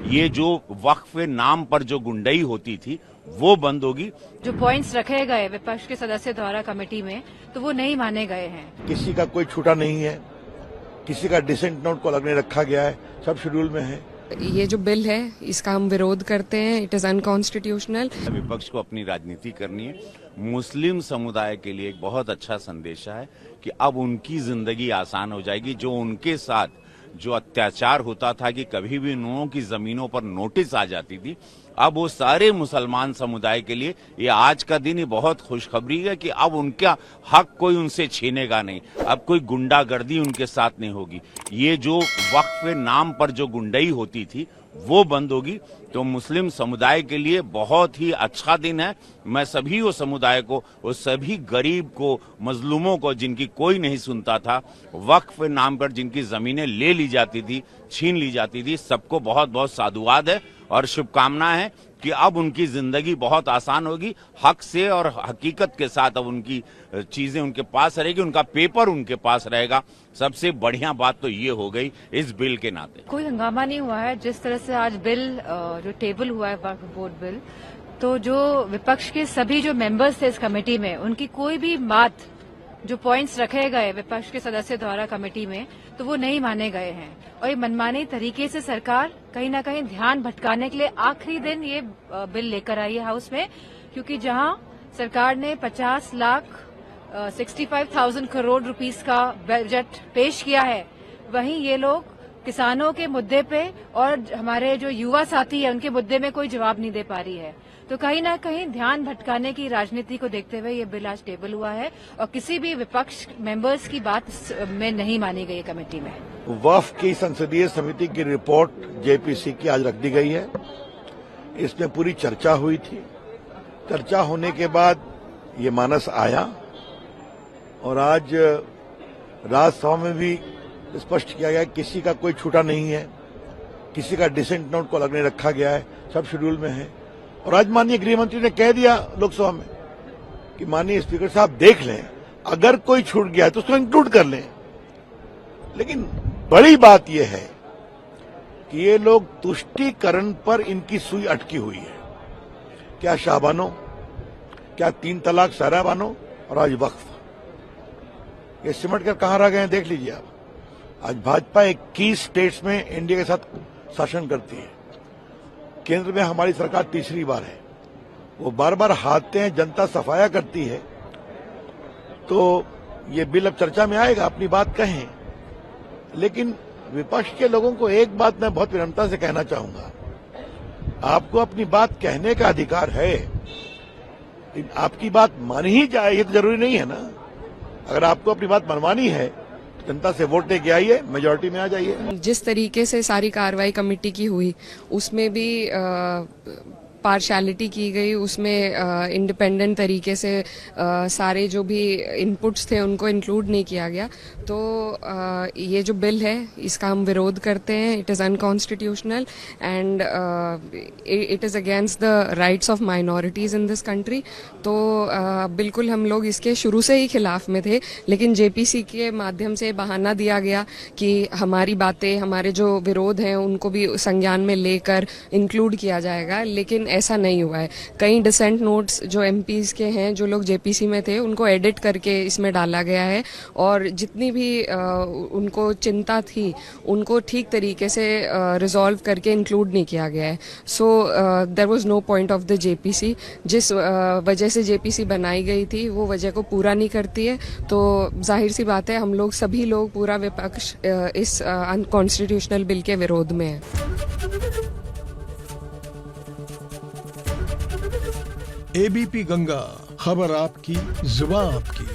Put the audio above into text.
ये जो वक्फ नाम पर जो गुंडई होती थी वो बंद होगी। जो पॉइंट्स रखे गए विपक्ष के सदस्य द्वारा कमेटी में तो वो नहीं माने गए हैं। किसी का कोई छूटा नहीं है, किसी का डिसेंट नोट को अलग नहीं रखा गया है, सब शेड्यूल में है। ये जो बिल है इसका हम विरोध करते हैं। It is unconstitutional. विपक्ष को अपनी राजनीति करनी है। मुस्लिम समुदाय के लिए एक बहुत अच्छा संदेश है कि अब उनकी जिंदगी आसान हो जाएगी। जो उनके साथ जो अत्याचार होता था कि कभी भी उन की जमीनों पर नोटिस आ जाती थी, अब वो सारे मुसलमान समुदाय के लिए ये आज का दिन ही बहुत खुशखबरी है कि अब उनका हक कोई उनसे छीनेगा नहीं। अब कोई गुंडागर्दी उनके साथ नहीं होगी। ये जो वक्फ नाम पर जो गुंडई होती थी वो बंद होगी। तो मुस्लिम समुदाय के लिए बहुत ही अच्छा दिन है। मैं सभी वो समुदाय को, वो सभी गरीब को, मजलूमों को जिनकी कोई नहीं सुनता था, वक्फ नाम पर जिनकी जमीनें ले ली जाती थी, छीन ली जाती थी, सबको बहुत बहुत साधुवाद है और शुभकामना है कि अब उनकी जिंदगी बहुत आसान होगी। हक से और हकीकत के साथ अब उनकी चीजें उनके पास रहेगी, उनका पेपर उनके पास रहेगा। सबसे बढ़िया बात तो ये हो गई इस बिल के नाते। कोई हंगामा नहीं हुआ है। जिस तरह से आज बिल जो टेबल हुआ है वक्फ बोर्ड बिल, तो जो विपक्ष के सभी जो मेंबर्स थे इस कमेटी में, उनकी कोई भी बात, जो पॉइंट्स रखे गए विपक्ष के सदस्य द्वारा कमेटी में, तो वो नहीं माने गए हैं। और ये मनमाने तरीके से सरकार कहीं ना कहीं ध्यान भटकाने के लिए आखिरी दिन ये बिल लेकर आई है हाउस में, क्योंकि जहां सरकार ने 65,000 करोड़ रुपीस का बजट पेश किया है, वहीं ये लोग किसानों के मुद्दे पे और हमारे जो युवा साथी है उनके मुद्दे में कोई जवाब नहीं दे पा रही है। तो कहीं ना कहीं ध्यान भटकाने की राजनीति को देखते हुए ये बिल आज टेबल हुआ है और किसी भी विपक्ष मेंबर्स की बात में नहीं मानी गई कमेटी में। वक्फ की संसदीय समिति की रिपोर्ट जेपीसी की आज रख दी गई है। इसमें पूरी चर्चा हुई थी। चर्चा होने के बाद ये मानस आया और आज राज्यसभा में भी स्पष्ट किया गया किसी का कोई छूटा नहीं है, किसी का डिसेंट नोट को अलग नहीं रखा गया है, सब शेड्यूल में है। और आज माननीय गृहमंत्री ने कह दिया लोकसभा में कि माननीय स्पीकर साहब देख लें, अगर कोई छूट गया है तो उसको इंक्लूड कर लें। लेकिन बड़ी बात यह है कि ये लोग तुष्टीकरण पर इनकी सुई अटकी हुई है। क्या शाहबानो, क्या 3 तलाक साराबानो और आज वक्फ, ये सिमट कर कहां रह गए हैं देख लीजिए आप। आज भाजपा 21 स्टेट्स में एनडीए के साथ शासन करती है। केंद्र में हमारी सरकार तीसरी बार है। वो बार बार हारते हैं, जनता सफाया करती है। तो ये बिल अब चर्चा में आएगा, अपनी बात कहें। लेकिन विपक्ष के लोगों को एक बात मैं बहुत विनम्रता से कहना चाहूंगा, आपको अपनी बात कहने का अधिकार है, लेकिन आपकी बात मानी ही जाए ये तो जरूरी नहीं है ना। अगर आपको अपनी बात मनवानी है तो जनता से वोट लेके आइए, मेजोरिटी में आ जाइए। जिस तरीके से सारी कार्रवाई कमेटी की हुई उसमें भी पार्शियलिटी की गई, उसमें इंडिपेंडेंट तरीके से सारे जो भी इनपुट्स थे उनको इंक्लूड नहीं किया गया। तो ये जो बिल है इसका हम विरोध करते हैं। It is unconstitutional and it is against the rights of minorities in this country. तो बिल्कुल हम लोग इसके शुरू से ही खिलाफ में थे, लेकिन जेपीसी के माध्यम से बहाना दिया गया कि हमारी बातें, हमारे जो विरोध हैं उनको भी संज्ञान में लेकर इंक्लूड किया जाएगा, लेकिन ऐसा नहीं हुआ है। कई डिसेंट नोट्स जो एमपीज के हैं, जो लोग जेपीसी में थे, उनको एडिट करके इसमें डाला गया है और जितनी भी उनको चिंता थी उनको ठीक तरीके से रिजॉल्व करके इंक्लूड नहीं किया गया है। So there was no point of the JPC. जिस वजह से जेपीसी बनाई गई थी वो वजह को पूरा नहीं करती है। तो जाहिर सी बात है हम लोग सभी लोग, पूरा विपक्ष इस अनकॉन्स्टिट्यूशनल बिल के विरोध में है। एबीपी गंगा, खबर आपकी, जुबान आपकी।